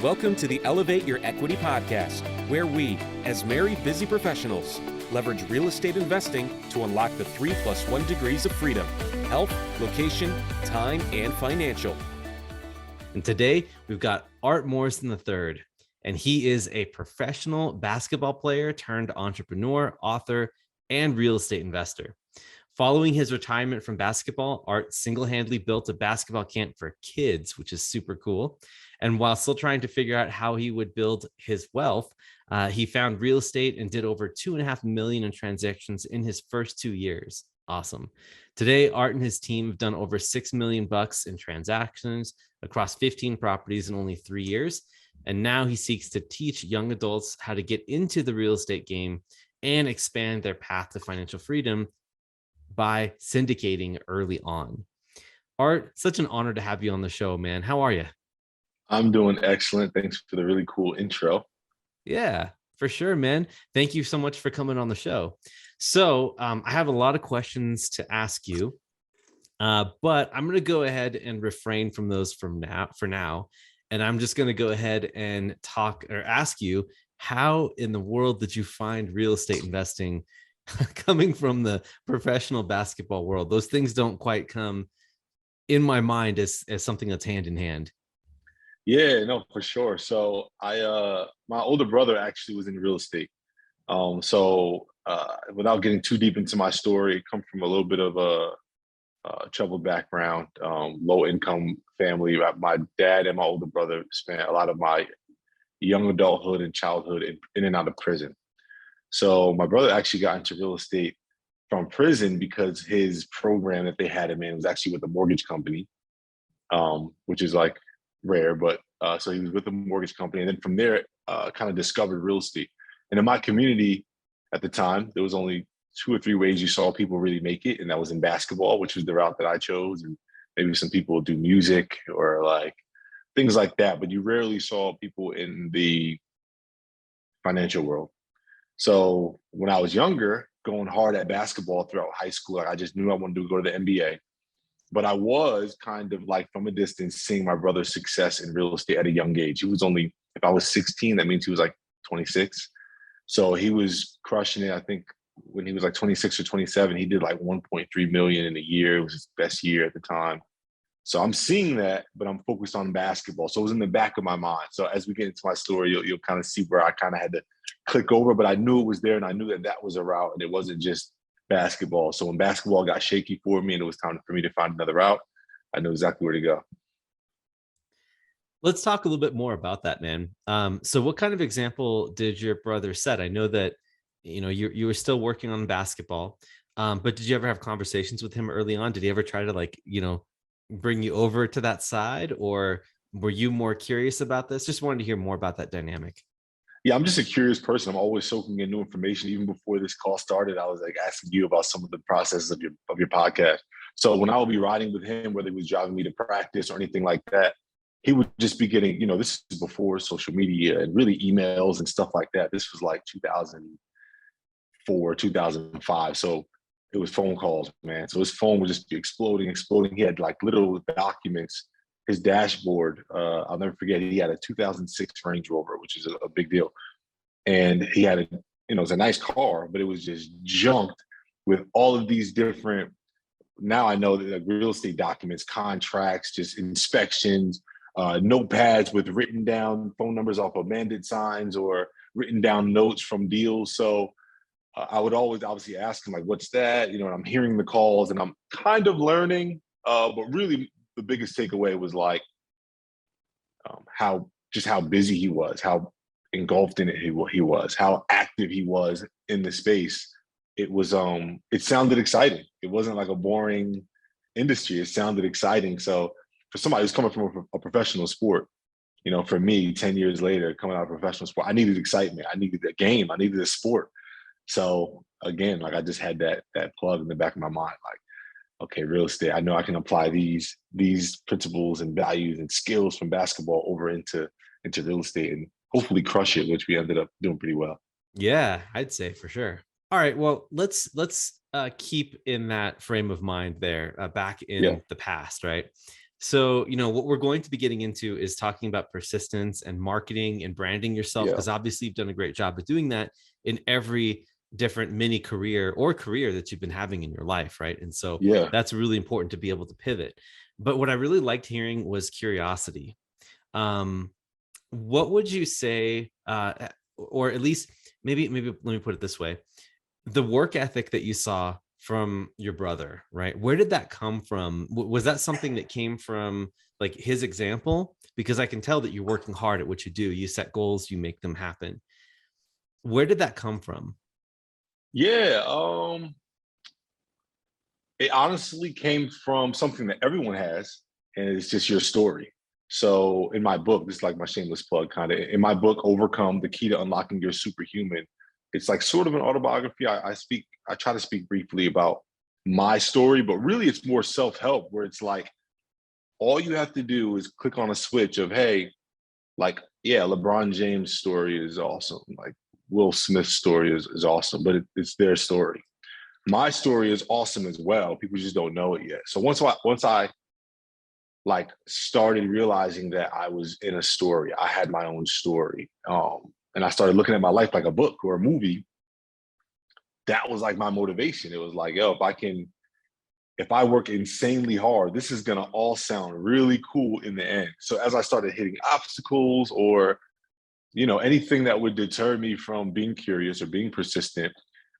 Welcome to the Elevate Your Equity podcast, where we, as married busy professionals, leverage real estate investing to unlock the 3+1 degrees of freedom: health, location, time, and financial. And today we've got Art Morrison III, and he is a professional basketball player turned entrepreneur, author, and real estate investor. Following his retirement from basketball, Art single-handedly built a basketball camp for kids, which is super cool. And while still trying to figure out how he would build his wealth, he found real estate and did over $2.5 million in transactions in his first 2 years. Awesome. Today, Art and his team have done over $6 million in transactions across 15 properties in only 3 years. And now he seeks to teach young adults how to get into the real estate game and expand their path to financial freedom by syndicating early on. Art, such an honor to have you on the show, man. How are you? I'm doing excellent. Thanks for the really cool intro. Yeah, for sure, man. Thank you so much for coming on the show. So I have a lot of questions to ask you, but I'm going to go ahead and refrain from those for now. And I'm just going to go ahead and talk or ask you, how in the world did you find real estate investing coming from the professional basketball world? Those things don't quite come in my mind as something that's hand in hand. Yeah, no, for sure. So my older brother actually was in real estate. Without getting too deep into my story, I come from a little bit of a troubled background, low income family. My dad and my older brother spent a lot of my young adulthood and childhood in and out of prison. So my brother actually got into real estate from prison because his program that they had him in was actually with a mortgage company, which is like rare, but so he was with a mortgage company. And then from there, kind of discovered real estate. And in my community at the time, there was only 2 or 3 ways you saw people really make it. And that was in basketball, which was the route that I chose. And maybe some people do music or like things like that, but you rarely saw people in the financial world. So when I was younger, going hard at basketball throughout high school, I just knew I wanted to go to the NBA. But I was kind of like from a distance seeing my brother's success in real estate at a young age. He was only, if I was 16, that means he was like 26. So he was crushing it. I think when he was like 26 or 27, he did like 1.3 million in a year. It was his best year at the time. So I'm seeing that, but I'm focused on basketball. So it was in the back of my mind. So as we get into my story, you'll kind of see where I kind of had to click over, but I knew it was there and I knew that was a route and it wasn't just basketball. So when basketball got shaky for me and it was time for me to find another route, I knew exactly where to go. Let's talk a little bit more about that, man. So what kind of example did your brother set? I know that, you were still working on basketball, but did you ever have conversations with him early on? Did he ever try to bring you over to that side, or were you more curious about this? Just wanted to hear more about that dynamic. Yeah, I'm just a curious person. I'm always soaking in new information. Even before this call started, I was like asking you about some of the processes of your podcast. So when I would be riding with him, whether he was driving me to practice or anything like that, he would just be getting, this is before social media and really emails and stuff like that. This was like 2004, 2005. So it was phone calls, man. So his phone was just exploding. He had like little documents. His dashboard, I'll never forget, he had a 2006 Range Rover, which is a big deal. And he had it was a nice car, but it was just junked with all of these different, now I know that like real estate documents, contracts, just inspections, notepads with written down phone numbers off of bandit signs or written down notes from deals. So I would always obviously ask him like, what's that? And I'm hearing the calls and I'm kind of learning, but really the biggest takeaway was like how busy he was, how engulfed in it he was, how active he was in the space. It was, it sounded exciting. It wasn't like a boring industry. It sounded exciting. So for somebody who's coming from a professional sport, for me, 10 years later, coming out of professional sport, I needed excitement. I needed a game. I needed a sport. So again, like I just had that plug in the back of my mind, like, okay, real estate, I know I can apply these principles and values and skills from basketball over into real estate and hopefully crush it, which we ended up doing pretty well. Yeah, I'd say for sure. All right, well, let's keep in that frame of mind there, back in the past, right? So, what we're going to be getting into is talking about persistence and marketing and branding yourself, Yeah. because obviously you've done a great job of doing that in every different mini career or career that you've been having in your life, right? And so Yeah. that's really important to be able to pivot. But what I really liked hearing was curiosity. Um, what would you say, or at least maybe let me put it this way: the work ethic that you saw from your brother, right? Where did that come from? Was that something that came from like his example? Because I can tell that you're working hard at what you do. You set goals, you make them happen. Where did that come from? Yeah. It honestly came from something that everyone has, and it's just your story. So in my book, this is like my shameless plug kind of. In my book, Overcome: The Key to Unlocking Your Superhuman, it's like sort of an autobiography. I try to speak briefly about my story, but really it's more self-help, where it's like all you have to do is click on a switch of, hey, like, yeah, LeBron James' story is awesome. Like Will Smith's story is awesome, but it's their story. My story is awesome as well. People just don't know it yet. So once I like started realizing that I was in a story, I had my own story, and I started looking at my life like a book or a movie. That was like my motivation. It was like, yo, if I work insanely hard, this is gonna all sound really cool in the end. So as I started hitting obstacles or anything that would deter me from being curious or being persistent,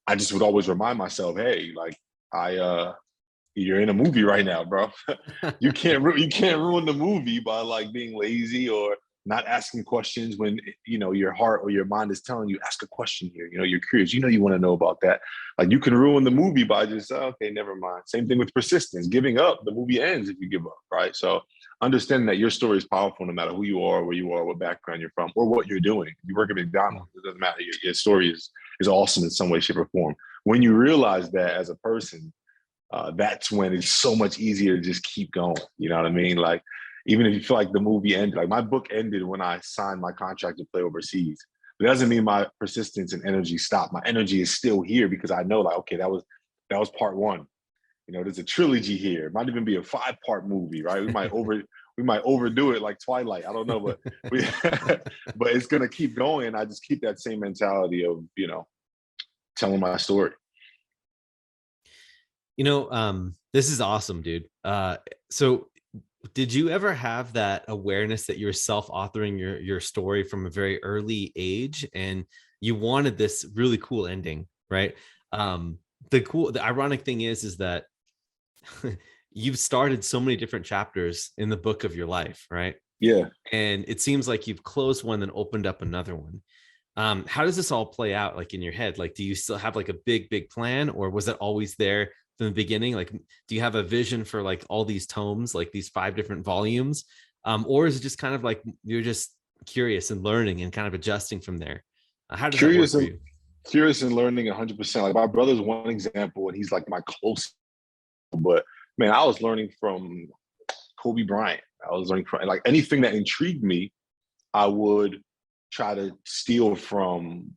I just would always remind myself, hey, like I you're in a movie right now, bro. You can't ruin the movie by like being lazy or not asking questions when your heart or your mind is telling you, ask a question here. You're curious. You want to know about that. Like you can ruin the movie by just, oh, okay, never mind. Same thing with persistence. Giving up, the movie ends if you give up, right? So understanding that your story is powerful no matter who you are, where you are, what background you're from, or what you're doing. If you work at McDonald's, it doesn't matter. Your story is awesome in some way, shape, or form. When you realize that as a person, that's when it's so much easier to just keep going. You know what I mean? Like, even if you feel like the movie ended, like my book ended when I signed my contract to play overseas. But it doesn't mean my persistence and energy stopped. My energy is still here because I know, like, okay, that was part one. There's a trilogy here. It might even be a 5-part movie, right? We might overdo it like Twilight. I don't know, but but it's gonna keep going. I just keep that same mentality of telling my story. This is awesome, dude. So did you ever have that awareness that you're self-authoring your story from a very early age and you wanted this really cool ending, right? The ironic thing is that you've started so many different chapters in the book of your life, right? Yeah. And it seems like you've closed one and opened up another one. How does this all play out, like in your head? Like, do you still have like a big plan, or was it always there from the beginning? Like, do you have a vision for like all these tomes, like these 5 different volumes? Or is it just kind of like you're just curious and learning and kind of adjusting from there? How does that work Curious for and you? curious and learning 100%. Like my brother's one example, and he's like my close. But man, I was learning from Kobe Bryant. I was learning from like anything that intrigued me, I would try to steal from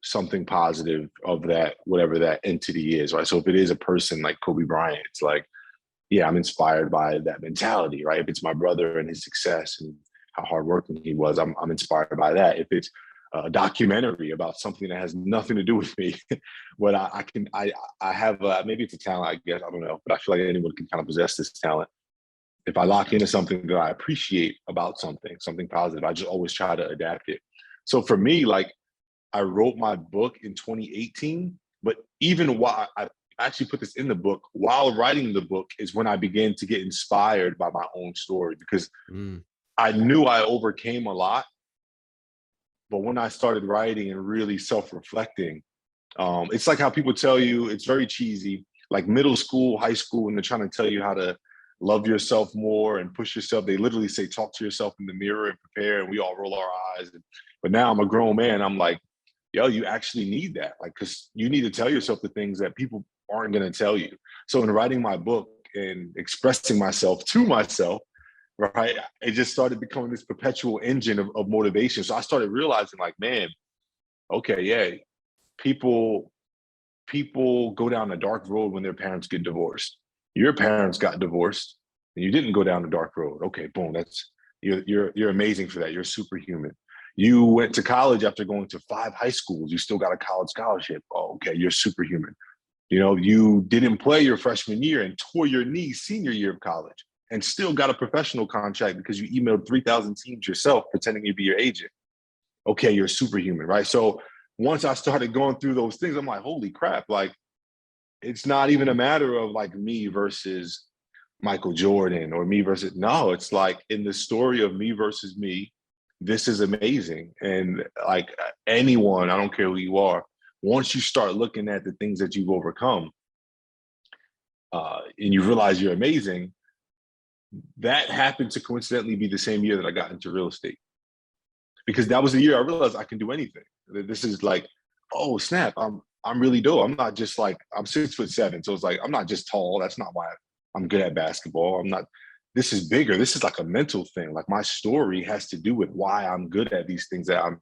something positive of that, whatever that entity is, right? So if it is a person like Kobe Bryant, it's like, yeah, I'm inspired by that mentality, right? If it's my brother and his success and how hardworking he was, I'm inspired by that. If it's a documentary about something that has nothing to do with me, but I have maybe it's a talent, I guess, I don't know, but I feel like anyone can kind of possess this talent. If I lock into something that I appreciate about something positive, I just always try to adapt it. So for me, like I wrote my book in 2018, but even while I actually put this in the book, while writing the book is when I began to get inspired by my own story because Mm. I knew I overcame a lot. But when I started writing and really self-reflecting, it's like how people tell you, it's very cheesy, like middle school, high school, when they're trying to tell you how to love yourself more and push yourself. They literally say, talk to yourself in the mirror and prepare. And we all roll our eyes. But now I'm a grown man. I'm like, yo, you actually need that. Like, because you need to tell yourself the things that people aren't going to tell you. So in writing my book and expressing myself to myself, right, it just started becoming this perpetual engine of motivation. So I started realizing like, man, okay, yeah, people go down a dark road when their parents get divorced. Your parents got divorced. and you didn't go down the dark road. Okay, boom, you're amazing for that. You're superhuman. You went to college after going to 5 high schools. You still got a college scholarship. Oh, okay, you're superhuman. You didn't play your freshman year and tore your knee senior year of college and still got a professional contract because you emailed 3,000 teams yourself pretending you'd be your agent. Okay, you're superhuman, right? So once I started going through those things, I'm like, holy crap, like it's not even a matter of like me versus Michael Jordan or me versus, no, it's like in the story of me versus me, this is amazing. And like anyone, I don't care who you are, once you start looking at the things that you've overcome and you realize you're amazing, that happened to coincidentally be the same year that I got into real estate. Because that was the year I realized I can do anything. This is like, oh snap, I'm really dope. I'm not just like, I'm 6'7". So it's like, I'm not just tall. That's not why I'm good at basketball. This is bigger. This is like a mental thing. Like my story has to do with why I'm good at these things that I'm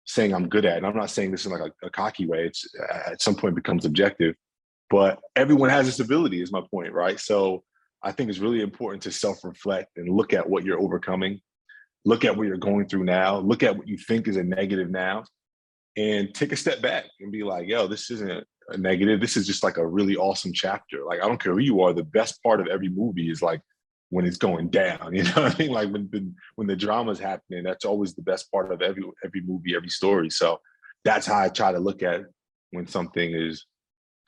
saying I'm good at. And I'm not saying this in like a cocky way. It's at some point becomes objective, but everyone has this ability is my point, right? So I think it's really important to self-reflect and look at what you're overcoming, look at what you're going through now, look at what you think is a negative now, and take a step back and be like, yo, this isn't a negative. This is just like a really awesome chapter. Like, I don't care who you are. The best part of every movie is like when it's going down, you know what I mean? Like when the drama's happening, that's always the best part of every movie, every story. So that's how I try to look at when something is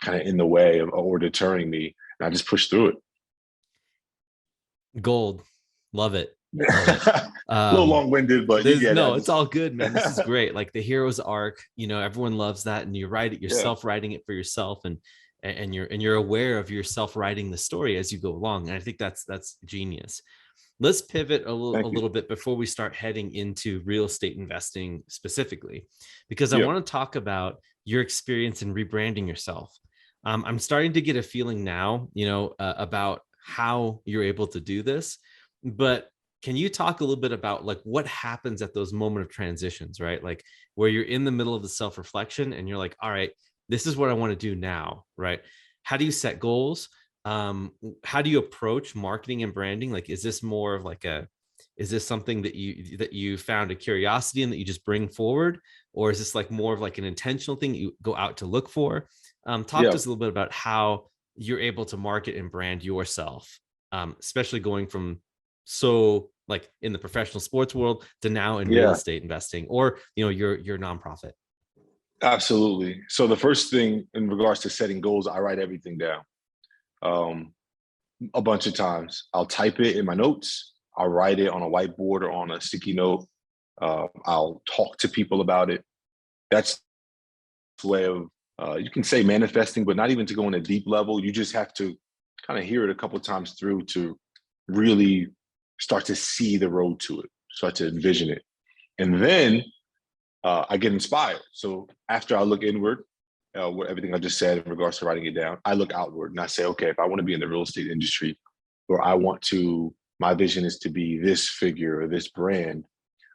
kind of in the way of, or deterring me, and I just push through it. Gold. Love it. A little long-winded, but you get it. It's all good, man. This is great. Like the hero's arc, everyone loves that, and you write it yourself, writing it for yourself, and you're aware of yourself writing the story as you go along. And I think that's genius. Let's pivot a little bit before we start heading into real estate investing specifically, because I want to talk about your experience in rebranding yourself. I'm starting to get a feeling now, about how you're able to do this, but can you talk a little bit about like what happens at those moment of transitions, right? Like where you're in the middle of the self-reflection and you're like, all right, this is what I want to do now, right? How do you set goals? How do you approach marketing and branding? Like, is this more of like is this something that you found a curiosity in that you just bring forward? Or is this like more of like an intentional thing that you go out to look for? Talk to us a little bit about how you're able to market and brand yourself, especially going from so like in the professional sports world to now in real estate investing or, your nonprofit. Absolutely. So the first thing in regards to setting goals, I write everything down. A bunch of times I'll type it in my notes. I'll write it on a whiteboard or on a sticky note. I'll talk to people about it. That's the way of, you can say manifesting, but not even to go on a deep level. You just have to kind of hear it a couple of times through to really start to see the road to it, start to envision it. And then I get inspired. So after I look inward, what everything I just said in regards to writing it down, I look outward and I say, okay, if I want to be in the real estate industry, or my vision is to be this figure or this brand,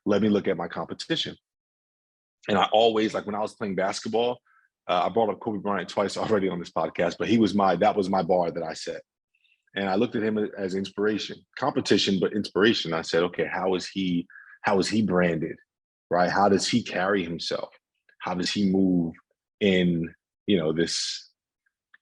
let me look at my competition. And I always, like when I was playing basketball, I brought up Kobe Bryant twice already on this podcast, but that was my bar that I set. And I looked at him as inspiration, competition, but inspiration. I said, okay, how is he branded, right? How does he carry himself? How does he move in, this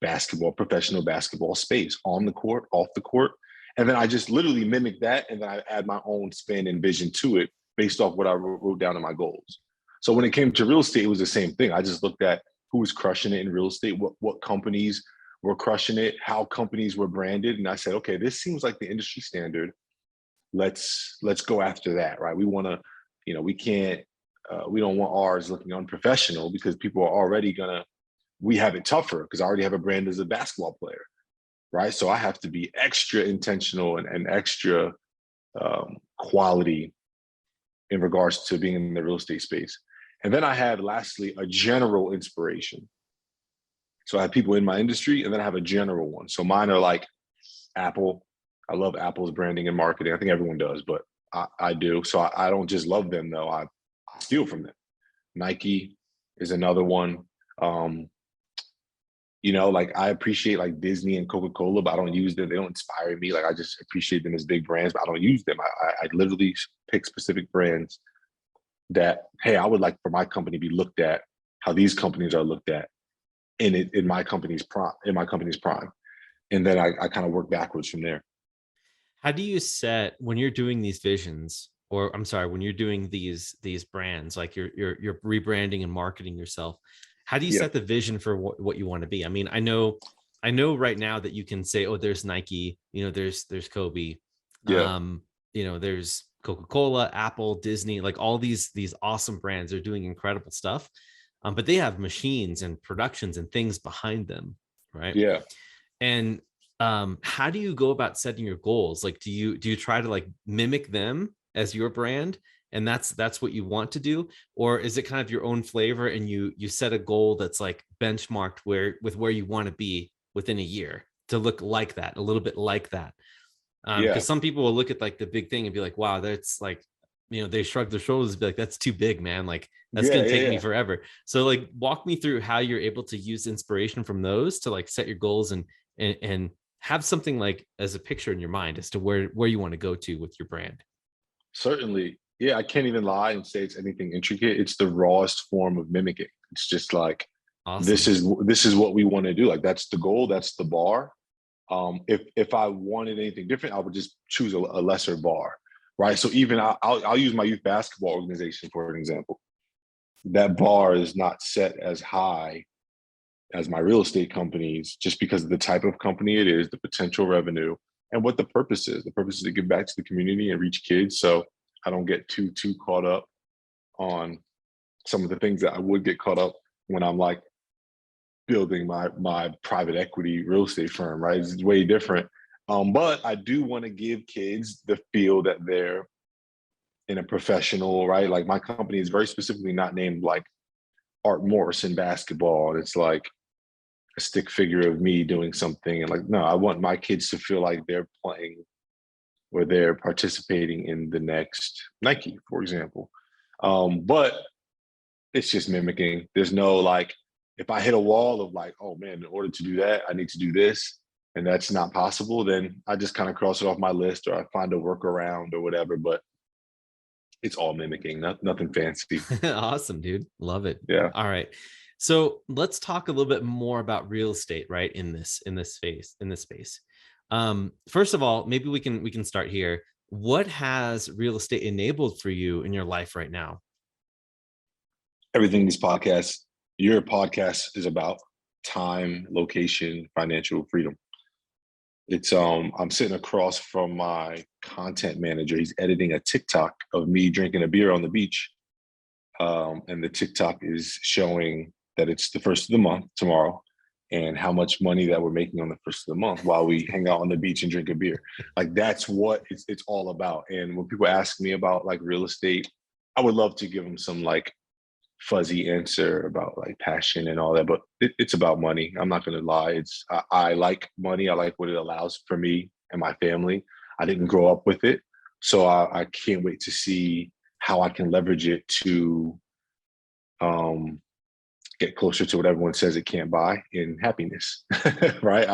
professional basketball space, on the court, off the court? And then I just literally mimic that. And then I add my own spin and vision to it based off what I wrote down in my goals. So when it came to real estate, it was the same thing. I just looked at who was crushing it in real estate, what companies were crushing it, how companies were branded. And I said, okay, this seems like the industry standard. Let's go after that, right? We want to, we don't want ours looking unprofessional because people are already we have it tougher because I already have a brand as a basketball player, right? So I have to be extra intentional and extra quality in regards to being in the real estate space. And then I had, lastly, a general inspiration. So I have people in my industry, and then I have a general one. So mine are like Apple. I love Apple's branding and marketing. I think everyone does, but I do. So I don't just love them, though. I steal from them. Nike is another one. You know, like I appreciate like Disney and Coca-Cola, but I don't use them. They don't inspire me. Like I just appreciate them as big brands, but I don't use them. I literally pick specific brands that, hey, I would like for my company to be looked at how these companies are looked at in my company's prime. And then I kind of work backwards from there. How do you set when you're doing these visions, or I'm sorry, when you're doing these brands, like you're rebranding and marketing yourself? How do you Yeah. set the vision for what you want to be? I mean, I know right now that you can say, oh, there's Nike, there's Kobe, Yeah. there's Coca-Cola, Apple, Disney, like all these awesome brands are doing incredible stuff. But they have machines and productions and things behind them, right? Yeah. And how do you go about setting your goals? Like, do you try to like mimic them as your brand, and that's what you want to do, or is it kind of your own flavor and you set a goal that's like benchmarked where you want to be within a year to look like that, a little bit like that? Yeah. Because some people will look at like the big thing and be like, wow, that's like, they shrug their shoulders and be like, that's too big, man. Like that's Yeah. going to take me Yeah. forever. So like walk me through how you're able to use inspiration from those to like set your goals and have something like as a picture in your mind as to where you want to go to with your brand. Certainly. Yeah. I can't even lie and say it's anything intricate. It's the rawest form of mimicking. It's just like, this Awesome. is what we want to do. Like that's the goal. That's the bar. If I wanted anything different, I would just choose a lesser bar, right? So even I'll use my youth basketball organization for an example. That bar is not set as high as my real estate companies, just because of the type of company it is, the potential revenue, and what the purpose is. The purpose is to give back to the community and reach kids. So I don't get too caught up on some of the things that I would get caught up when I'm like building my private equity real estate firm, right? It's way different. But I do want to give kids the feel that they're in a professional, right? Like my company is very specifically not named like Art Morrison basketball. It's like a stick figure of me doing something. And like, no, I want my kids to feel like they're playing or they're participating in the next Nike, for example. But it's just mimicking. There's no like, if I hit a wall of like, oh man, in order to do that, I need to do this, and that's not possible, then I just kind of cross it off my list or I find a workaround or whatever. But it's all mimicking, nothing fancy. Awesome, dude. Love it. Yeah. All right. So let's talk a little bit more about real estate, right? In this space. First of all, maybe we can start here. What has real estate enabled for you in your life right now? Everything your podcast is about: time, location, financial freedom. It's I'm sitting across from my content manager. He's editing a TikTok of me drinking a beer on the beach. And the TikTok is showing that it's the first of the month tomorrow, and how much money that we're making on the first of the month while we hang out on the beach and drink a beer. Like that's what it's all about. And when people ask me about like real estate, I would love to give them some like fuzzy answer about like passion and all that, but it's about money. I'm not going to lie. I like money. I like what it allows for me and my family. I didn't grow up with it, so I can't wait to see how I can leverage it to get closer to what everyone says it can't buy, in happiness. Right?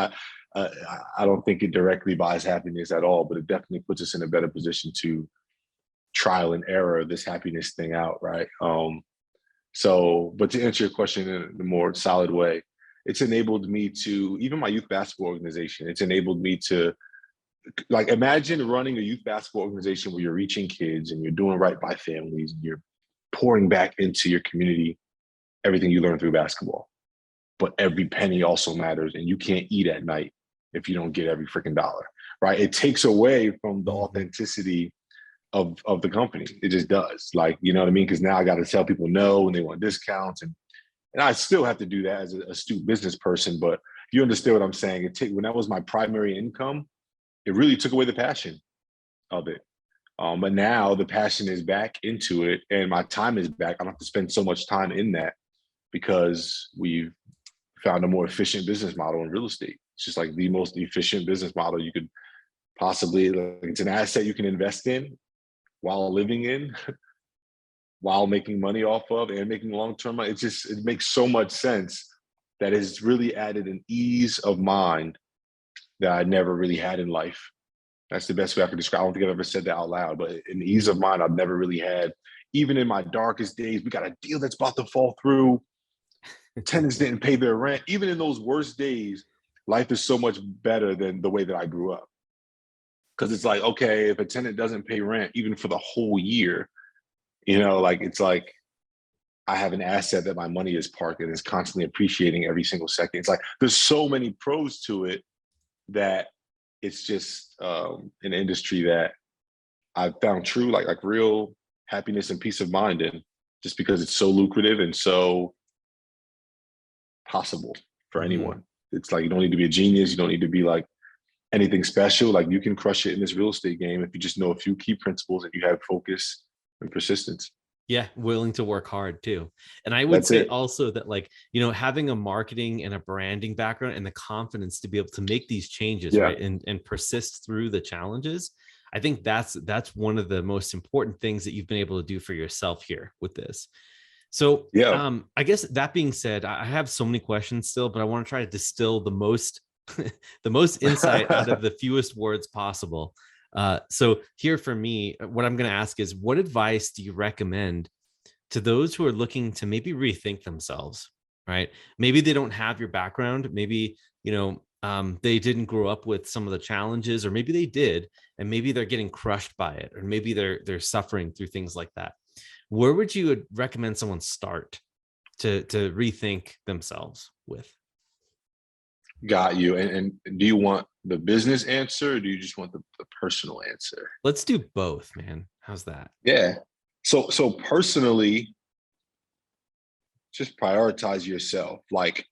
I don't think it directly buys happiness at all, but it definitely puts us in a better position to trial and error this happiness thing out, right? So, but to answer your question in a more solid way, it's enabled me to, even my youth basketball organization, it's enabled me to, like, imagine running a youth basketball organization where you're reaching kids and you're doing right by families and you're pouring back into your community everything you learn through basketball. But every penny also matters, and you can't eat at night if you don't get every freaking dollar, right? It takes away from the authenticity of the company. It just does. Like, you know what I mean? Because now I got to tell people no when they want discounts, and I still have to do that as an astute business person. But you understand what I'm saying? When that was my primary income, it really took away the passion of it. But now the passion is back into it, and my time is back. I don't have to spend so much time in that because we've found a more efficient business model in real estate. It's just like the most efficient business model you could possibly. Like, it's an asset you can invest in while living in, while making money off of, and making long-term money. It makes so much sense. that has really added an ease of mind that I never really had in life. That's the best way I can describe. I don't think I've ever said that out loud, but an ease of mind I've never really had. Even in my darkest days, we got a deal that's about to fall through. Tenants didn't pay their rent. Even in those worst days, life is so much better than the way that I grew up. Because it's like, okay, if a tenant doesn't pay rent, even for the whole year, like it's like I have an asset that my money is parked and is constantly appreciating every single second. It's like there's so many pros to it that it's just an industry that I've found true, like real happiness and peace of mind in, just because it's so lucrative and so possible for anyone. It's like you don't need to be a genius. You don't need to be like anything special. Like you can crush it in this real estate game if you just know a few key principles and you have focus and persistence. Yeah, willing to work hard too. And I would That's say it. also that, like, having a marketing and a branding background and the confidence to be able to make these changes, right, and persist through the challenges. I think that's one of the most important things that you've been able to do for yourself here with this. So I guess that being said, I have so many questions still, but I want to try to distill the most the most insight out of the fewest words possible. So here for me, what I'm going to ask is, what advice do you recommend to those who are looking to maybe rethink themselves, right? Maybe they don't have your background. Maybe, they didn't grow up with some of the challenges, or maybe they did, and maybe they're getting crushed by it, or maybe they're suffering through things like that. Where would you recommend someone start to rethink themselves with? Got you. And do you want the business answer, or do you just want the personal answer? Let's do both, man. How's that? Yeah. So personally, just prioritize yourself. Like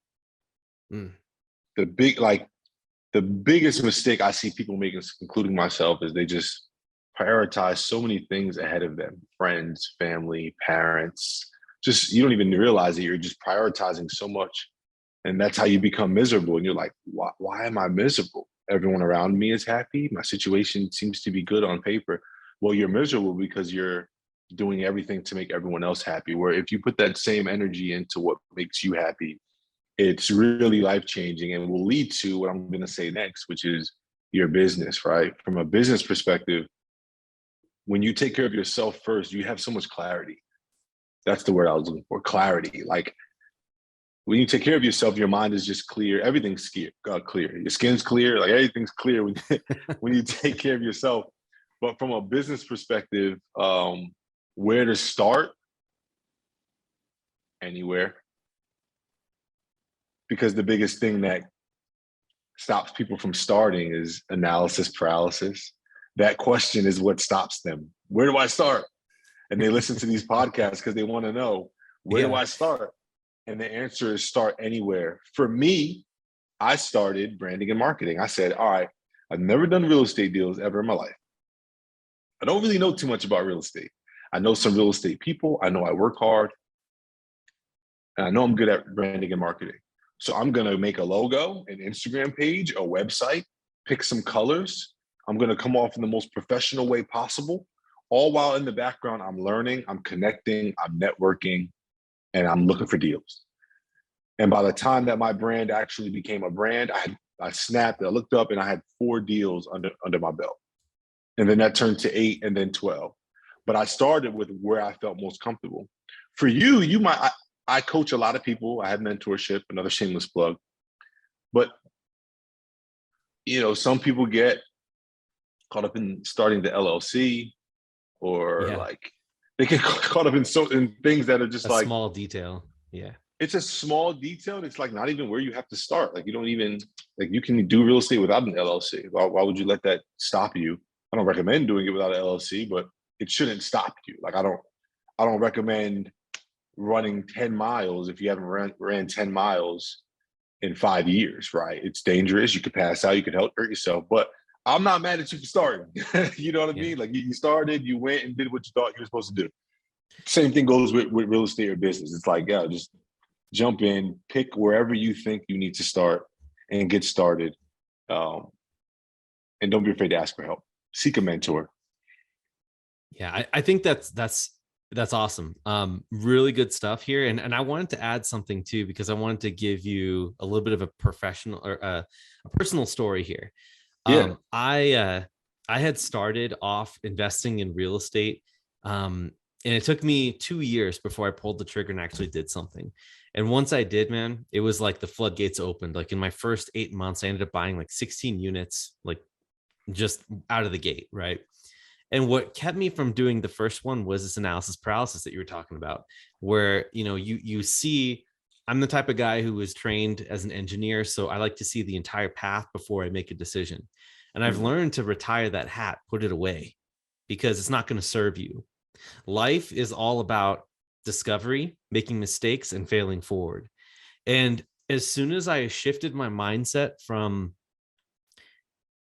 the biggest mistake I see people making, including myself, is they just prioritize so many things ahead of them: friends, family, parents. Just, you don't even realize that you're just prioritizing so much. And that's how you become miserable. And you're like, why am I miserable? Everyone around me is happy. My situation seems to be good on paper. Well, you're miserable because you're doing everything to make everyone else happy. Where if you put that same energy into what makes you happy, it's really life-changing and will lead to what I'm going to say next, which is your business, right? From a business perspective, when you take care of yourself first, you have so much clarity. That's the word I was looking for, clarity. Like, when you take care of yourself, your mind is just clear. Everything's clear. Your skin's clear. Like, everything's clear when you take care of yourself. But from a business perspective, where to start? Anywhere. Because the biggest thing that stops people from starting is analysis paralysis. That question is what stops them. Where do I start? And they listen to these podcasts because they want to know, where do I start? And the answer is start anywhere. For me, I started branding and marketing. I said, all right, I've never done real estate deals ever in my life. I don't really know too much about real estate. I know some real estate people. I know I work hard. And I know I'm good at branding and marketing. So I'm going to make a logo, an Instagram page, a website, pick some colors. I'm going to come off in the most professional way possible. All while in the background, I'm learning, I'm connecting, I'm networking, and I'm looking for deals. And by the time that my brand actually became a brand, I snapped, I looked up, and I had 4 deals under my belt. And then that turned to 8 and then 12. But I started with where I felt most comfortable. For you might, I coach a lot of people. I have mentorship, another shameless plug. But, some people get caught up in starting the LLC, or like they get caught up in things that are just like small detail. Yeah. It's a small detail. It's like not even where you have to start. Like, you don't even, like, you can do real estate without an LLC. Why would you let that stop you? I don't recommend doing it without an LLC, but it shouldn't stop you. Like, I don't recommend running 10 miles if you haven't ran 10 miles in 5 years, right? It's dangerous. You could pass out, you could hurt yourself, but I'm not mad at you for starting. You know what I mean? Like, you started, you went and did what you thought you were supposed to do. Same thing goes with real estate or business. It's like, just jump in, pick wherever you think you need to start and get started. And don't be afraid to ask for help. Seek a mentor. Yeah, I think that's That's awesome. Really good stuff here. And I wanted to add something too, because I wanted to give you a little bit of a professional or a personal story here. Yeah. I had started off investing in real estate. And it took me 2 years before I pulled the trigger and actually did something. And once I did, man, it was like the floodgates opened. Like in my first 8 months, I ended up buying like 16 units, like just out of the gate, right? And what kept me from doing the first one was this analysis paralysis that you were talking about, where you see, I'm the type of guy who was trained as an engineer, so I like to see the entire path before I make a decision. And I've learned to retire that hat, put it away, because it's not going to serve you. Life is all about discovery, making mistakes, and failing forward. And as soon as I shifted my mindset from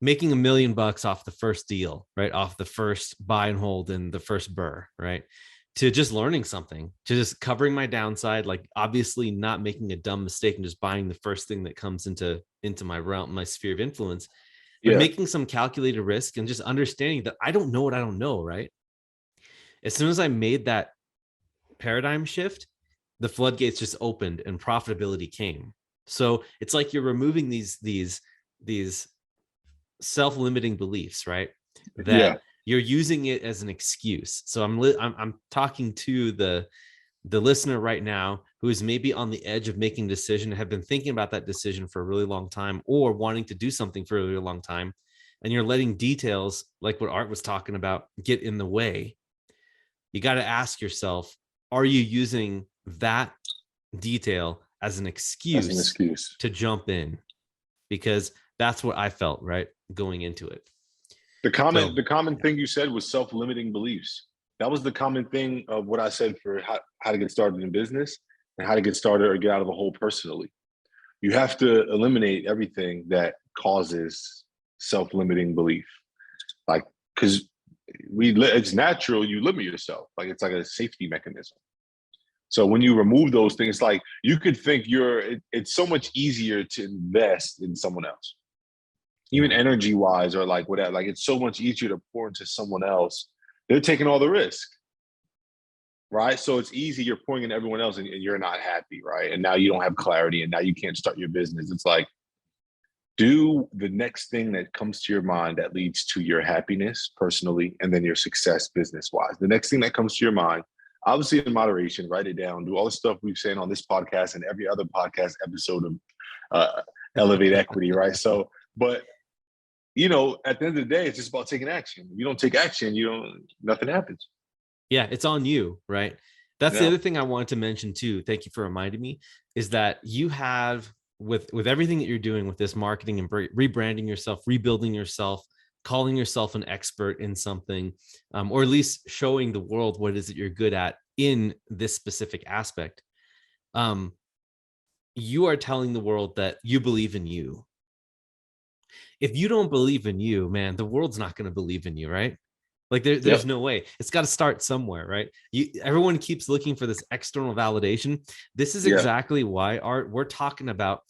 making $1 million off the first deal, right, off the first buy and hold and the first burr, right, to just learning something, to just covering my downside, like obviously not making a dumb mistake and just buying the first thing that comes into my realm, my sphere of influence, but Yeah. making some calculated risk and just understanding that I don't know what I don't know, right? As soon as I made that paradigm shift, the floodgates just opened and profitability came. So it's like you're removing these self-limiting beliefs, right? That Yeah. you're using it as an excuse. So I'm talking to the listener right now who is maybe on the edge of making a decision, have been thinking about that decision for a really long time, or wanting to do something for a really long time, and you're letting details like what Art was talking about get in the way. You got to ask yourself, are you using that detail as an That's an excuse excuse. to jump in? Because that's what I felt, right, going into it. The common thing you said was self-limiting beliefs. That was the common thing of what I said for how to get started in business and how to get started or get out of a hole personally. You have to eliminate everything that causes self-limiting belief. Like, because it's natural, you limit yourself. Like, it's like a safety mechanism. So when you remove those things, like you could think it's so much easier to invest in someone else, even energy wise, or like whatever. Like, it's so much easier to pour into someone else. They're taking all the risk, right? So it's easy. You're pouring in everyone else and you're not happy, right? And now you don't have clarity and now you can't start your business. It's like, do the next thing that comes to your mind that leads to your happiness personally and then your success business wise. The next thing that comes to your mind, obviously in moderation, write it down, do all the stuff we've said on this podcast and every other podcast episode of Elevate Equity, right? So, but at the end of the day, it's just about taking action. If you don't take action, nothing happens. Yeah, it's on you, right? That's the other thing I wanted to mention too. Thank you for reminding me, is that you have with everything that you're doing with this marketing and rebranding yourself, rebuilding yourself, calling yourself an expert in something, or at least showing the world what it is that you're good at in this specific aspect. You are telling the world that you believe in you. If you don't believe in you, man, the world's not going to believe in you, right? Like there's no way. It's got to start somewhere, right? Everyone keeps looking for this external validation. This is exactly why, Art, we're talking about.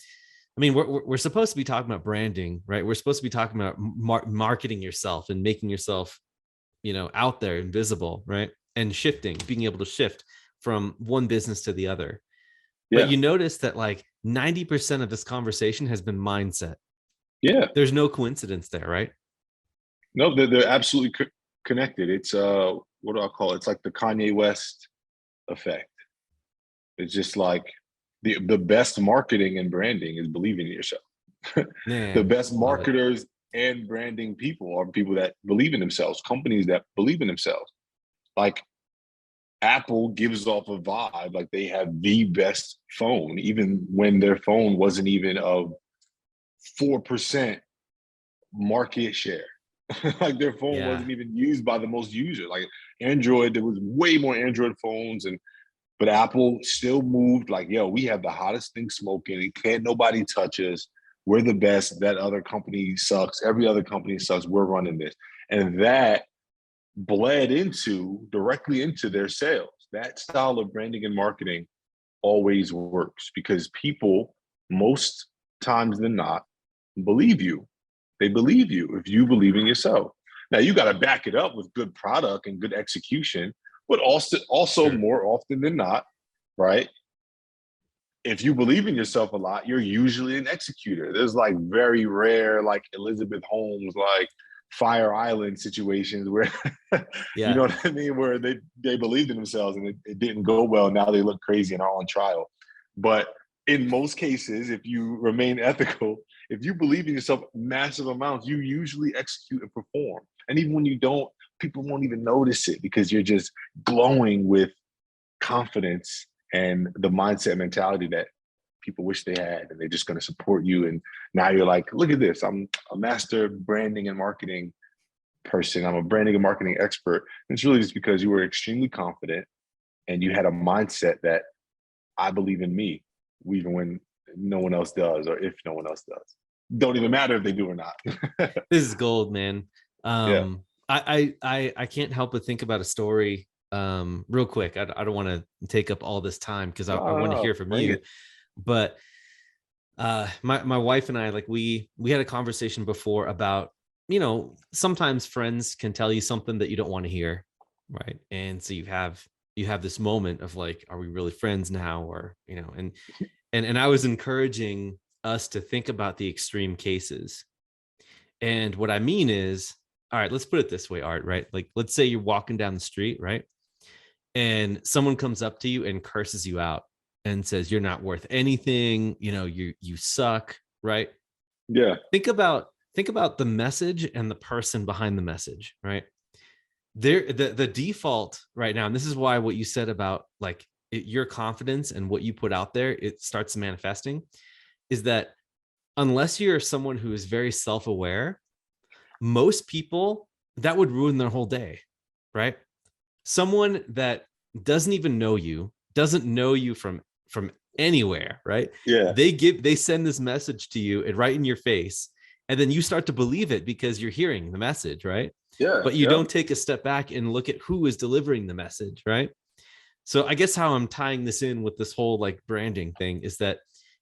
I mean, we're supposed to be talking about branding, right? We're supposed to be talking about marketing yourself and making yourself, out there and visible, right? And shifting, being able to shift from one business to the other. Yeah. But you notice that like 90% of this conversation has been mindset. Yeah. There's no coincidence there, right? No, they're absolutely connected. It's what do I call it? It's like the Kanye West effect. It's just like the best marketing and branding is believing in yourself. The best marketers and branding people are people that believe in themselves, companies that believe in themselves. Like Apple gives off a vibe like they have the best phone, even when their phone wasn't even of 4% market share. Like their phone wasn't even used by the most users. Like Android, there was way more Android phones, but Apple still moved like, yo, we have the hottest thing smoking. It can't nobody touch us. We're the best. That other company sucks. Every other company sucks. We're running this. And that bled directly into their sales. That style of branding and marketing always works because people, most times than not, believe you. They believe you if you believe in yourself. Now, you got to back it up with good product and good execution, But also Sure. more often than not, right? If you believe in yourself a lot, you're usually an executor. There's like very rare, like Elizabeth Holmes, like Fire Island situations where, you Yeah. know what I mean, where they believed in themselves and it didn't go well. Now they look crazy and are on trial. But in most cases, if you remain ethical, if you believe in yourself massive amounts, you usually execute and perform. And even when you don't, people won't even notice it because you're just glowing with confidence and the mindset mentality that people wish they had, and they're just going to support you. And now you're like, look at this, I'm a master branding and marketing person, I'm a branding and marketing expert. And it's really just because you were extremely confident and you had a mindset that I believe in me, even when no one else does, or if no one else does. Don't even matter if they do or not. This is gold, man. Yeah. I can't help but think about a story real quick. I don't want to take up all this time because I want to hear from Bring you. it. But my wife and I, like, we had a conversation before about, you know, sometimes friends can tell you something that you don't want to hear, right? And so you have this moment of like, are we really friends now? Or, you know, and I was encouraging us to think about the extreme cases. And what I mean is, all right, let's put it this way, Art, right? Like, let's say you're walking down the street, right? And someone comes up to you and curses you out and says, you're not worth anything, you know, you suck, right? Yeah. Think about the message and the person behind the message, right? The default right now, and this is why what you said about like your confidence and what you put out there, it starts manifesting, is that unless you're someone who is very self-aware, most people, that would ruin their whole day, right? Someone that doesn't even know you, doesn't know you from anywhere, right? Yeah. They send this message to you and right in your face, and then you start to believe it because you're hearing the message, right? Yeah. But you Yeah. don't take a step back and look at who is delivering the message, right? So I guess how I'm tying this in with this whole like branding thing is that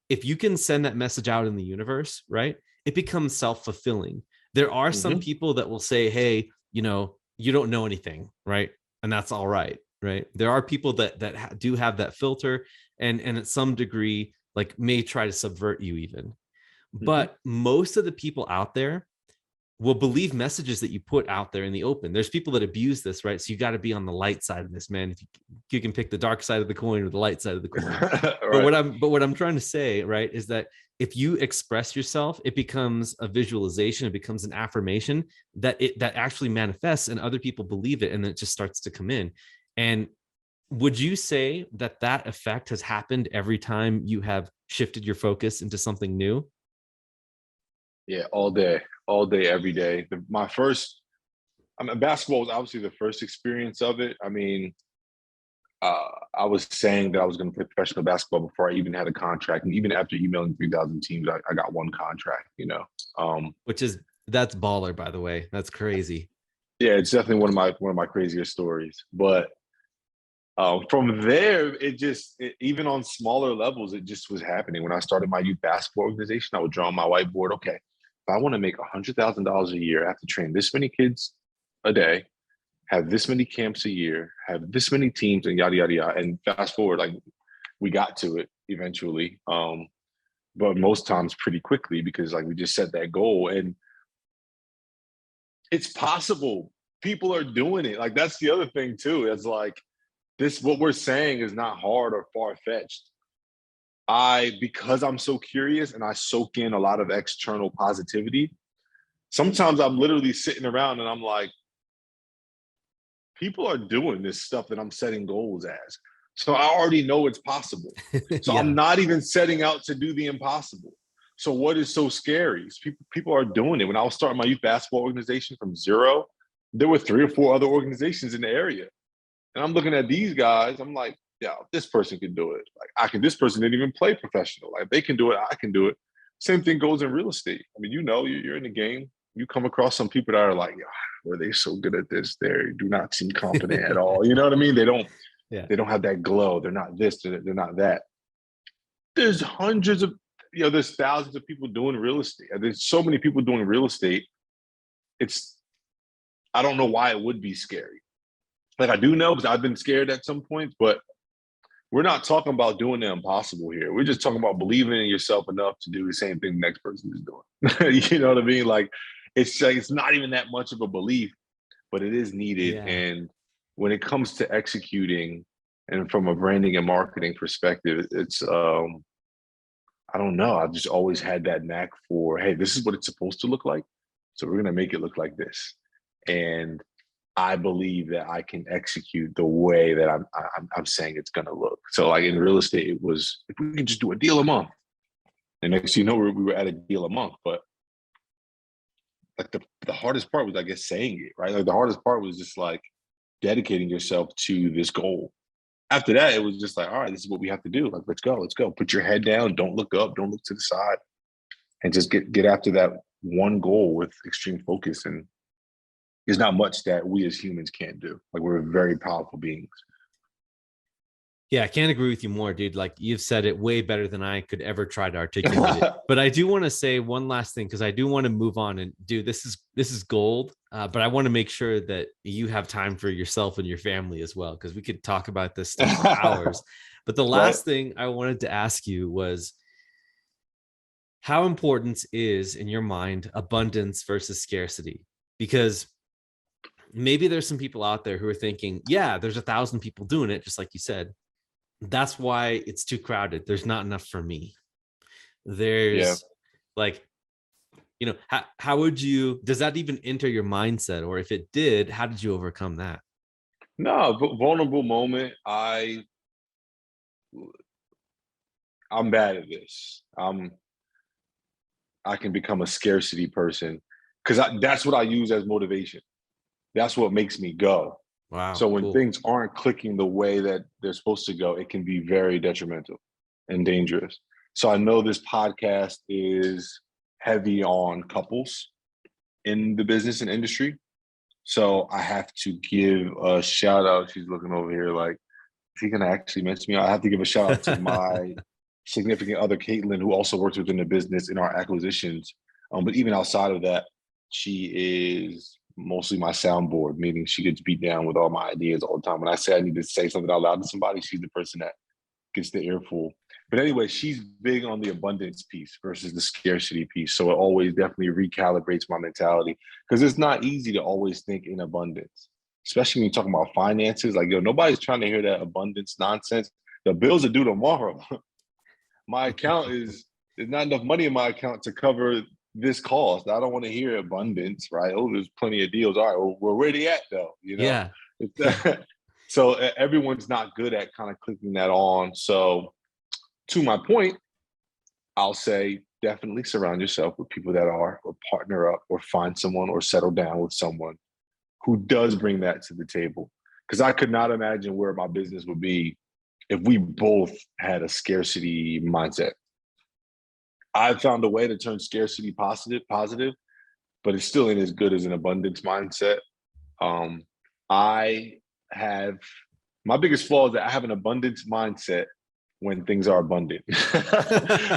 if you can send that message out in the universe, right, it becomes self-fulfilling. There are some Mm-hmm. people that will say, hey, you know, you don't know anything, right? And that's all right, right? There are people that do have that filter, and at some degree like may try to subvert you even. Mm-hmm. But most of the people out there will believe messages that you put out there in the open. There's people that abuse this, right? So you got to be on the light side of this, man. If you can pick the dark side of the coin or the light side of the coin. But Right. what I'm trying to say, right, is that if you express yourself, it becomes a visualization, it becomes an affirmation that actually manifests, and other people believe it, and then it just starts to come in. And would you say that effect has happened every time you have shifted your focus into something new? Yeah, all day, every day. I mean, basketball was obviously the first experience of it. I mean, I was saying that I was going to play professional basketball before I even had a contract, and even after emailing 3,000 teams, I got one contract. You know, Which is That's baller, by the way. That's crazy. yeah, it's definitely one of my crazier stories. But from there, even on smaller levels, it just was happening. When I started my youth basketball organization, I would draw on my whiteboard. Okay, if I want to make $100,000 a year, I have to train this many kids a day, have this many camps a year, have this many teams, and yada yada yada. And fast forward, like we got to it eventually, but most times pretty quickly because like we just set that goal, and it's possible. People are doing it. Like that's the other thing too. It's like this. What we're saying is not hard or far fetched. Because I'm so curious and I soak in a lot of external positivity. Sometimes I'm literally sitting around and I'm like, people are doing this stuff that I'm setting goals as. So I already know it's possible. So I'm Yeah. not even setting out to do the impossible. So what is so scary? People are doing it. When I was starting my youth basketball organization from zero, there were 3 or 4 other organizations in the area. And I'm looking at these guys, I'm like, yeah, this person can do it. Like this person didn't even play professional. Like they can do it, I can do it. Same thing goes in real estate. I mean, you know, you're in the game. You come across some people that are like, yeah, were they so good at this? They do not seem confident at all. You know what I mean? Yeah. They don't have that glow. They're not this, they're not that. There's hundreds of, there's thousands of people doing real estate. And there's so many people doing real estate. I don't know why it would be scary. like I do know because I've been scared at some points, but we're not talking about doing the impossible here. We're just talking about believing in yourself enough to do the same thing the next person is doing. You know what I mean? Like it's not even that much of a belief, but it is needed. Yeah. And when it comes to executing and from a branding and marketing perspective, it's I don't know. I've just always had that knack for, hey, this is what it's supposed to look like. So we're gonna make it look like this. And I believe that I can execute the way that I'm saying it's gonna look. So like in real estate, it was if we could just do a deal a month. And next you know we were at a deal a month. But like the hardest part was I guess saying it, right? Like the hardest part was just like dedicating yourself to this goal. After that, it was just like, all right, this is what we have to do. Like, let's go, let's go. Put your head down, don't look up, don't look to the side, and just get after that one goal with extreme focus. And there's not much that we as humans can't do. Like we're very powerful beings. Yeah, I can't agree with you more, dude. Like you've said it way better than I could ever try to articulate it. But I do want to say one last thing because I do want to move on. And dude, this is gold. But I want to make sure that you have time for yourself and your family as well, because we could talk about this stuff for hours. But the last thing I wanted to ask you was, how important is in your mind abundance versus scarcity? Because maybe there's some people out there who are thinking, yeah, there's 1,000 people doing it, just like you said. That's why it's too crowded. There's not enough for me. There's like, you know, how would you, does that even enter your mindset? Or if it did, how did you overcome that? No, vulnerable moment. I'm bad at this. I can become a scarcity person because that's what I use as motivation. That's what makes me go. Wow. So when cool. things aren't clicking the way that they're supposed to go, it can be very detrimental and dangerous. So I know this podcast is heavy on couples in the business and industry. So I have to give a shout out. She's looking over here like, is he going to actually mention me? I have to give a shout out to my significant other, Caitlin, who also works within the business in our acquisitions. But even outside of that, she is mostly my soundboard, meaning she gets beat down with all my ideas all the time. When I say I need to say something out loud to somebody, she's the person that gets the earful. But anyway, she's big on the abundance piece versus the scarcity piece. So it always definitely recalibrates my mentality because it's not easy to always think in abundance, especially when you're talking about finances. Like, yo, nobody's trying to hear that abundance nonsense. The bills are due tomorrow. My account there's not enough money in my account to cover this cost. I don't want to hear abundance, right? Oh, there's plenty of deals. All right, well, where they at though? You know? Yeah. So everyone's not good at kind of clicking that on. So to my point, I'll say definitely surround yourself with people that are, or partner up, or find someone, or settle down with someone who does bring that to the table. Because I could not imagine where my business would be if we both had a scarcity mindset. I found a way to turn scarcity positive, but it still ain't as good as an abundance mindset. I have, my biggest flaw is that I have an abundance mindset when things are abundant.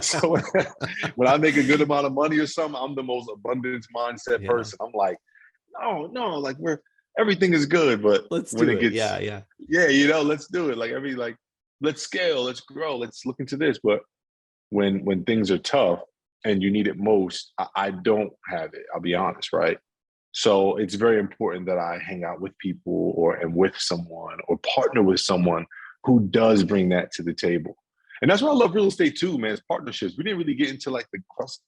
So when I make a good amount of money or something, I'm the most abundance mindset person. I'm like, no, like everything is good, but let's when do it it. gets, Yeah. you know, let's do it. Like let's scale, let's grow, let's look into this. But when things are tough and you need it most, I don't have it. I'll be honest, right? So it's very important that I hang out with people or am with someone or partner with someone who does bring that to the table. And that's why I love real estate too, man. It's partnerships. We didn't really get into like the crux.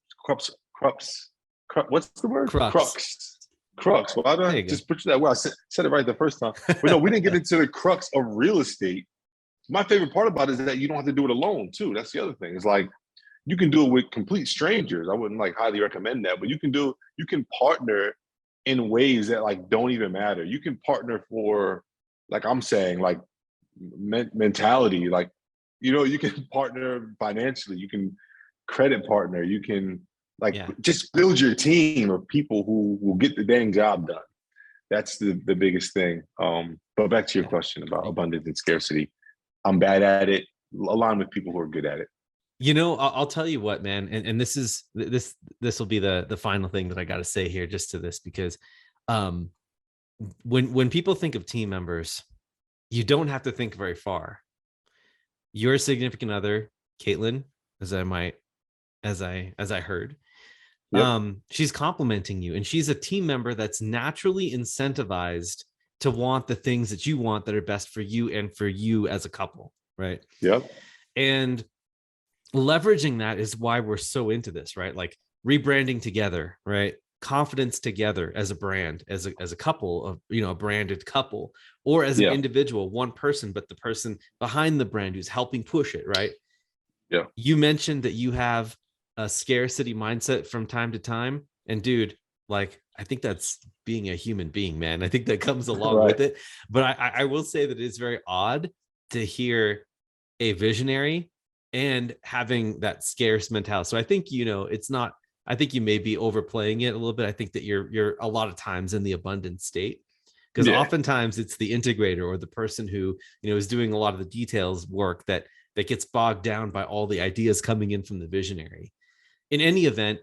What's the word? Crux. Well, I don't just put that. Well, I said it right the first time. But no, we didn't get into the crux of real estate. My favorite part about it is that you don't have to do it alone too. That's the other thing. It's like you can do it with complete strangers. I wouldn't like highly recommend that, but you can partner in ways that like don't even matter. You can partner for, like I'm saying, like mentality, like, you know, you can partner financially, you can credit partner, you can just build your team of people who will get the dang job done. That's the biggest thing. But back to your question about abundance and scarcity, I'm bad at it. Align with people who are good at it. You know, I'll tell you what, man, and this will be the final thing that I got to say here, just to this, because when people think of team members, you don't have to think very far. Your significant other, Caitlin, as I heard, Yep. she's complimenting you, and she's a team member that's naturally incentivized to want the things that you want that are best for you and for you as a couple, right? Yep. And leveraging that is why we're so into this, right? Like rebranding together, right? Confidence together as a brand, as a couple of, a branded couple, or as an Yeah. individual, one person, but the person behind the brand who's helping push it, right? Yeah. You mentioned that you have a scarcity mindset from time to time. And dude, like, I think that's being a human being, man. I think that comes along with it. But I will say that it's very odd to hear a visionary and having that scarce mentality. So I think, it's not, I think you may be overplaying it a little bit. I think that you're a lot of times in the abundant state, because oftentimes it's the integrator or the person who, is doing a lot of the details work that gets bogged down by all the ideas coming in from the visionary. In any event,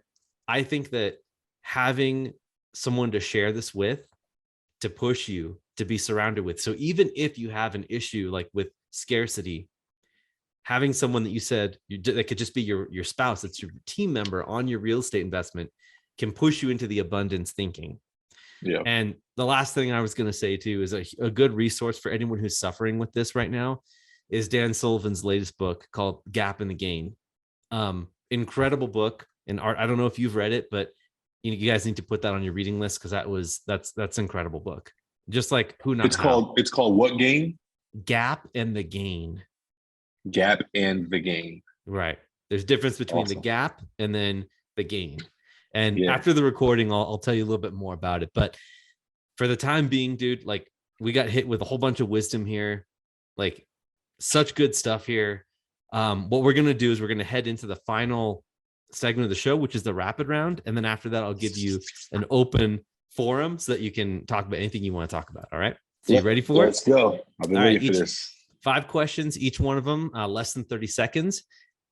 I think that having someone to share this with, to push you, to be surrounded with. So even if you have an issue like with scarcity, having someone that you said that could just be your spouse, that's your team member on your real estate investment, can push you into the abundance thinking. Yeah. And the last thing I was going to say too is a good resource for anyone who's suffering with this right now is Dan Sullivan's latest book called Gap in the Gain. Incredible book. And Art, I don't know if you've read it, but you guys need to put that on your reading list, because that's incredible book. Just like Who Not How. It's called what Gain? Gap and the Gain. Gap and the Gain. Right. There's difference between the gap and then the gain. And after the recording, I'll tell you a little bit more about it. But for the time being, dude, like, we got hit with a whole bunch of wisdom here, like such good stuff here. What we're going to do is we're going to head into the final segment of the show, which is the rapid round. And then after that, I'll give you an open forum so that you can talk about anything you want to talk about. All right. So you ready for it? Let's go. I've been waiting for this. 5 questions, each one of them less than 30 seconds.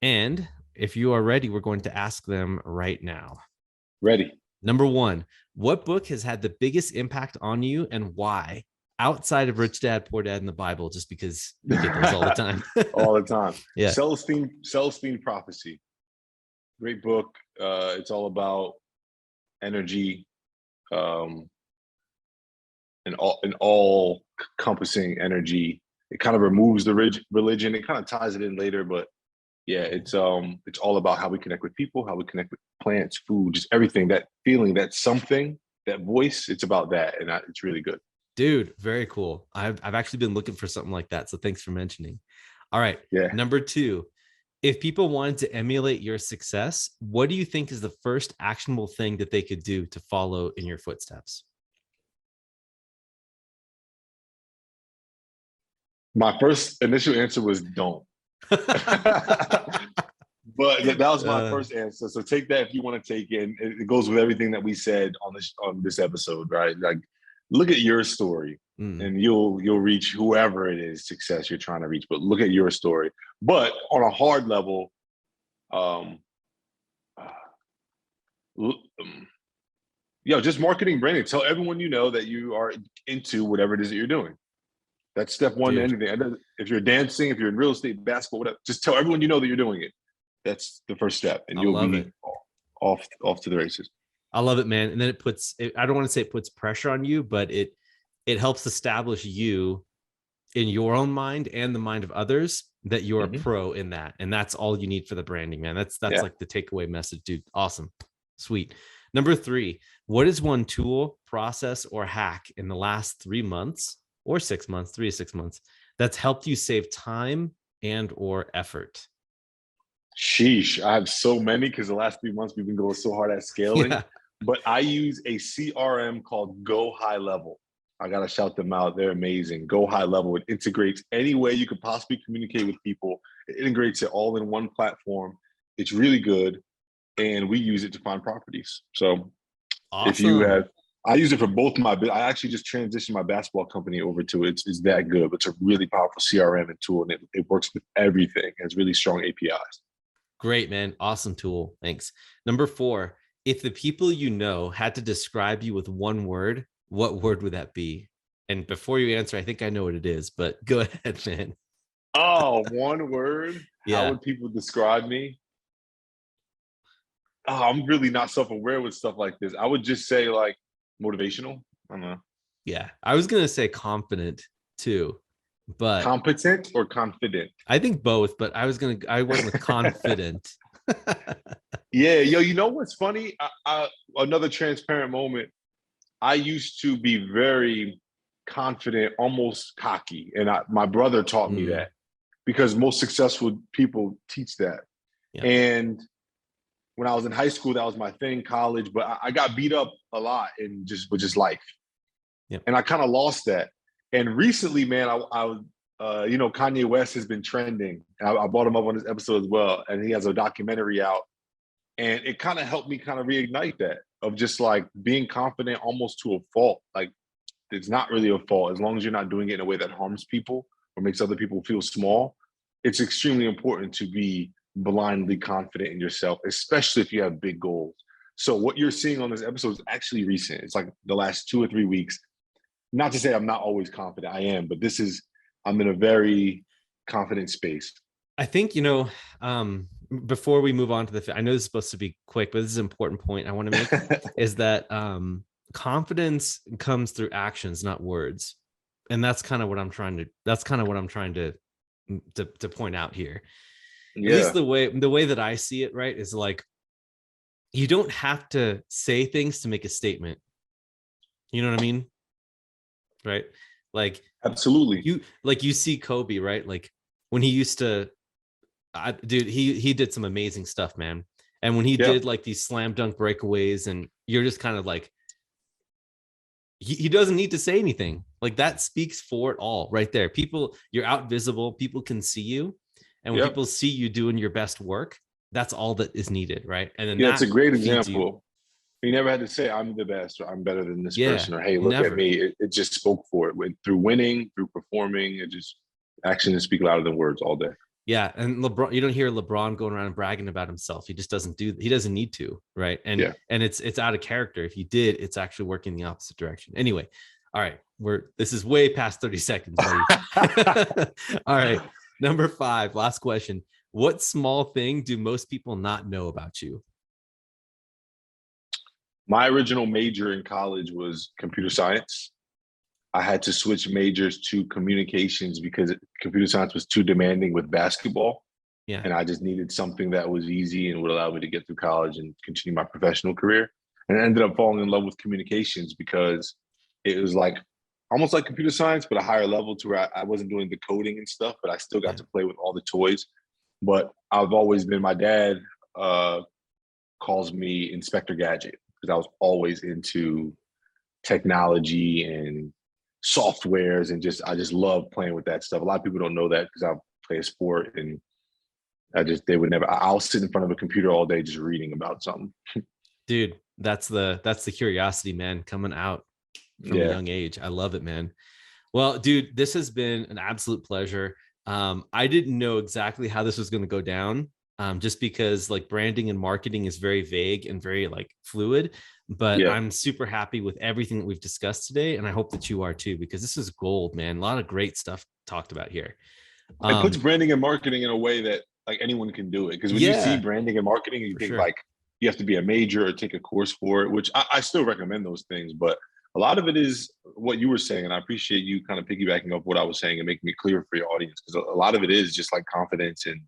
And if you are ready, we're going to ask them right now. Ready. Number 1, what book has had the biggest impact on you and why? Outside of Rich Dad, Poor Dad in the Bible, just because we get those all the time. All the time. Yeah. Self-Esteem Prophecy. Great book. It's all about energy, and all encompassing energy. It kind of removes the religion. It kind of ties it in later, but yeah, it's all about how we connect with people, how we connect with plants, food, just everything. That feeling, that something, that voice. It's about that, and it's really good. Dude, very cool. I've actually been looking for something like that, so thanks for mentioning. All right. Yeah. Number 2, if people wanted to emulate your success, what do you think is the first actionable thing that they could do to follow in your footsteps? My first initial answer was don't. But that was my first answer. So take that if you want to take it. And it goes with everything that we said on this episode, right? Like, look at your story, and you'll reach whoever it is success you're trying to reach. But look at your story. But on a hard level, just marketing, branding. Tell everyone you know that you are into whatever it is that you're doing. That's step 1 to anything. If you're dancing, if you're in real estate, basketball, whatever, just tell everyone you know that you're doing it. That's the first step, and you'll be off to the races. I love it, man. And then I don't want to say it puts pressure on you, but it helps establish you in your own mind and the mind of others that you're a pro in that. And that's all you need for the branding, man. That's like the takeaway message, dude. Awesome. Sweet. Number 3, what is one tool, process, or hack in the last 3 months or 6 months, 3 to 6 months, that's helped you save time and or effort? Sheesh. I have so many, because the last 3 months we've been going so hard at scaling. Yeah. But I use a CRM called Go High Level. I got to shout them out. They're amazing. Go High Level. It integrates any way you could possibly communicate with people. It integrates it all in one platform. It's really good. And we use it to find properties. So awesome. If you have, I use it for both I actually just transitioned my basketball company over to it. It's that good. It's a really powerful CRM and tool, and it works with everything. It has really strong APIs. Great, man. Awesome tool. Thanks. Number 4, if the people you know had to describe you with one word, what word would that be? And before you answer, I think I know what it is, but go ahead, man. Oh, one word. How Yeah. would people describe me? Oh, I'm really not self-aware with stuff like this. I would just say like motivational. I don't know. Yeah. I was going to say confident too, but Competent or confident? I think both, but I went with confident. Yeah, yo, you know what's funny? Another transparent moment. I used to be very confident, almost cocky, and my brother taught me that because most successful people teach that. Yeah. And when I was in high school, that was my thing. College, but I got beat up a lot in just life, and I kind of lost that. And recently, man, you know, Kanye West has been trending. I brought him up on this episode as well, and he has a documentary out. And it kind of helped me kind of reignite that of just like being confident almost to a fault. Like it's not really a fault as long as you're not doing it in a way that harms people or makes other people feel small. It's extremely important to be blindly confident in yourself, especially if you have big goals. So what you're seeing on this episode is actually recent. It's like the last 2 or 3 weeks. Not to say I'm not always confident, I am, but I'm in a very confident space. I think, you know, before we move on to I know this is supposed to be quick, but this is an important point I want to make is that confidence comes through actions, not words. And that's kind of what I'm trying to point out here. Yeah. At least the way that I see it, right, is like you don't have to say things to make a statement. You know what I mean? Right? Like absolutely. You see Kobe, right? Like when he used to dude, he did some amazing stuff, man. And when he did like these slam dunk breakaways, and you're just kind of like, he doesn't need to say anything. Like that speaks for it all right there. People, you're out visible, people can see you. And when people see you doing your best work, that's all that is needed, right? And then it's a great example. You never had to say, I'm the best, or I'm better than this person, or hey, look at me. It just spoke for it. Through winning, through performing, it just actions speak louder than words all day. Yeah. And LeBron, you don't hear LeBron going around and bragging about himself. He just he doesn't need to, right? And it's out of character. If you did, it's actually working the opposite direction. Anyway, all right. This is way past 30 seconds, buddy. All right. Number 5, last question. What small thing do most people not know about you? My original major in college was computer science. I had to switch majors to communications because computer science was too demanding with basketball. Yeah. And I just needed something that was easy and would allow me to get through college and continue my professional career. And I ended up falling in love with communications because it was like almost like computer science, but a higher level to where I wasn't doing the coding and stuff, but I still got to play with all the toys. But I've always been, my dad calls me Inspector Gadget because I was always into technology and softwares and I just love playing with that stuff. A lot of people don't know that because I play a sport and I'll sit in front of a computer all day just reading about something. Dude, that's the curiosity, man, coming out from a young age. I love it, man. Well, dude, this has been an absolute pleasure. I didn't know exactly how this was going to go down, just because like branding and marketing is very vague and very like fluid, but I'm super happy with everything that we've discussed today. And I hope that you are too, because this is gold, man. A lot of great stuff talked about here. It puts branding and marketing in a way that like anyone can do it. Because when you see branding and marketing, you think like you have to be a major or take a course for it, which I still recommend those things. But a lot of it is what you were saying. And I appreciate you kind of piggybacking off what I was saying and making it clear for your audience. Because a lot of it is just like confidence and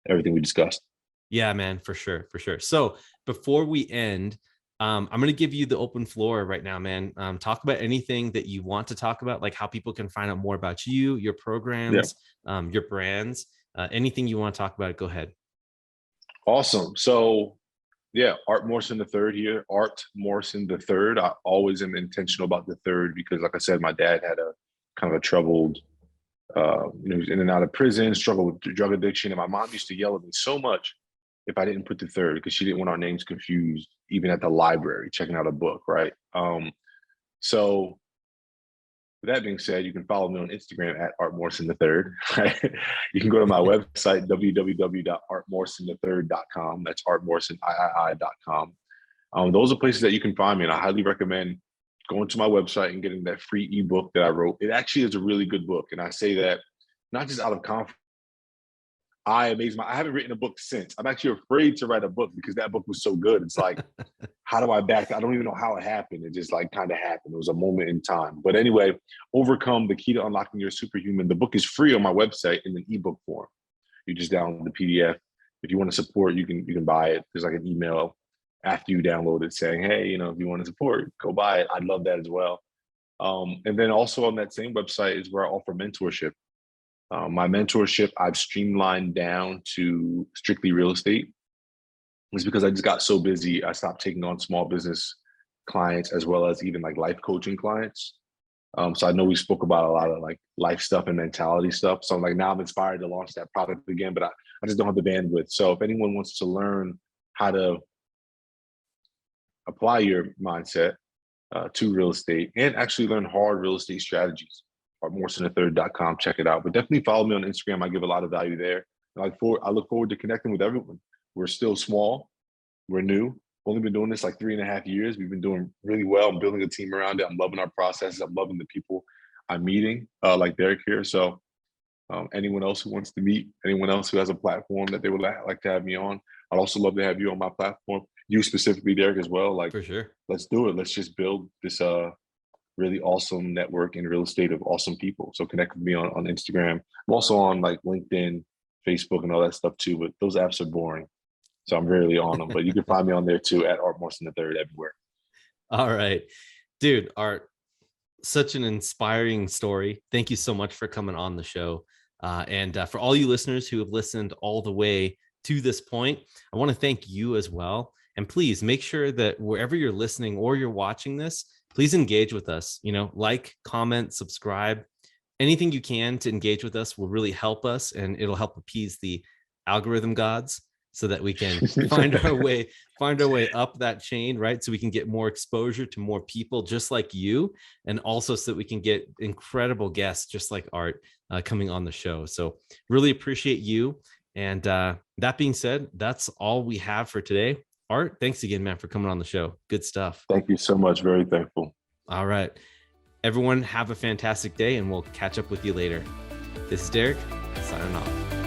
everything we discussed. Yeah, man, for sure. For sure. So before we end, I'm going to give you the open floor right now, man. Talk about anything that you want to talk about, like how people can find out more about you, your programs, your brands, anything you want to talk about. Go ahead. Awesome. So Art Morrison III here. Art Morrison III. I always am intentional about the third because, like I said, my dad had a kind of a troubled, he was in and out of prison, struggled with drug addiction. And my mom used to yell at me so much if I didn't put the third because she didn't want our names confused, even at the library, checking out a book, right? So with that being said, you can follow me on Instagram at Art Morrison III. Right? You can go to my website, www.artmorrison3rd.com. That's artmorrison.com. Those are places that you can find me, and I highly recommend going to my website and getting that free ebook that I wrote. It actually is a really good book. And I say that not just out of confidence. I haven't written a book since. I'm actually afraid to write a book because that book was so good. It's like, how do I back? I don't even know how it happened. It just like kind of happened. It was a moment in time. But anyway, Overcome: The Key to Unlocking Your Superhuman. The book is free on my website in an ebook form. You just download the PDF. If you want to support, you can buy it. There's like an email after you download it saying, hey, if you want to support, go buy it. I'd love that as well. And then also on that same website is where I offer mentorship. My mentorship, I've streamlined down to strictly real estate. It's because I just got so busy. I stopped taking on small business clients as well as even like life coaching clients. So I know we spoke about a lot of like life stuff and mentality stuff. So I'm like, now I'm inspired to launch that product again, but I just don't have the bandwidth. So if anyone wants to learn how to apply your mindset to real estate and actually learn hard real estate strategies, artmorrison3.com, check it out. But definitely follow me on Instagram. I give a lot of value there. I look forward to connecting with everyone. We're still small. We're new. Only been doing this like 3.5 years. We've been doing really well. I'm building a team around it. I'm loving our processes. I'm loving the people I'm meeting, like Derek here. So anyone else who wants to meet, anyone else who has a platform that they would like to have me on, I'd also love to have you on my platform. You specifically, Derek, as well. Like, for sure. Let's do it. Let's just build this really awesome network in real estate of awesome people. So connect with me on Instagram. I'm also on like LinkedIn, Facebook, and all that stuff too, but those apps are boring. So I'm rarely on them, but you can find me on there too at Art Morrison III everywhere. All right, dude, Art, such an inspiring story. Thank you so much for coming on the show. And for all you listeners who have listened all the way to this point, I want to thank you as well. And please make sure that wherever you're listening or you're watching this, please engage with us. Like, comment, subscribe, anything you can to engage with us will really help us, and it'll help appease the algorithm gods so that we can find our way up that chain, right? So we can get more exposure to more people just like you, and also so that we can get incredible guests just like Art coming on the show. So really appreciate you. And that being said, that's all we have for today. Art, thanks again, man, for coming on the show. Good stuff. Thank you so much. Very thankful. All right. Everyone, have a fantastic day, and we'll catch up with you later. This is Derek, signing off.